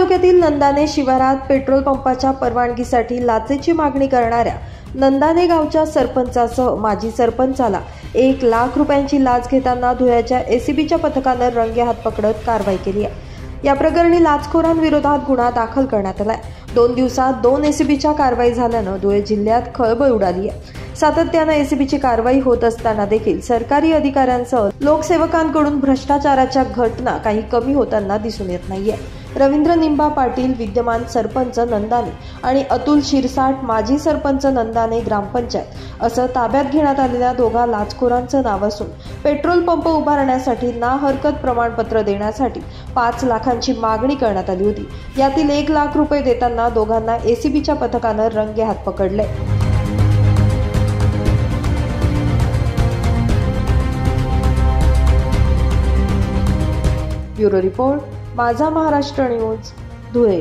तालुक्यातील नंदाने शिवारात पेट्रोल पंपाच्या परवानगीसाठी लाचेची मागणी करणाऱ्या नंदाने गावच्या सरपंचासह माजी सरपंचाला 1 लाख रुपयांची लाच घेताना धुळ्याच्या एसीबीच्या पथकानं रंगेहात पकडत कारवाई केली आहे। या प्रकरणी लाचखोरांविरोधात गुन्हा दाखल करण्यात आलाय। 2 दिवसात 2 एसीबीच्या कारवाई झाल्यानं धुळे जिल्ह्यात खळबळ उडाली आहे। सातत्यानं एसीबीची कारवाई होत असताना देखील सरकारी अधिकाऱ्यांसह लोकसेवकांकडून भ्रष्टाचाराच्या घटना काही कमी होताना दिसून येत नाहीये। रवींद्र निंबा पाटील विद्यमान सरपंच नंदाने आणि अतुल शिरसाट माजी सरपंच नंदाने ग्रामपंचायत असं ताब्यात घेण्यात आलेल्या दोघा लाचखोरांचं नाव असून पेट्रोल पंप उभारण्यासाठी ना हरकत प्रमाणपत्र देण्यासाठी 5 लाखांची मागणी करण्यात आली होती। यातील 1 लाख रुपये देताना दोघांना एसीबीच्या पथकानं रंगेहात पकडले। ब्युरो रिपोर्ट, माझा महाराष्ट्र न्यूज, धुळे।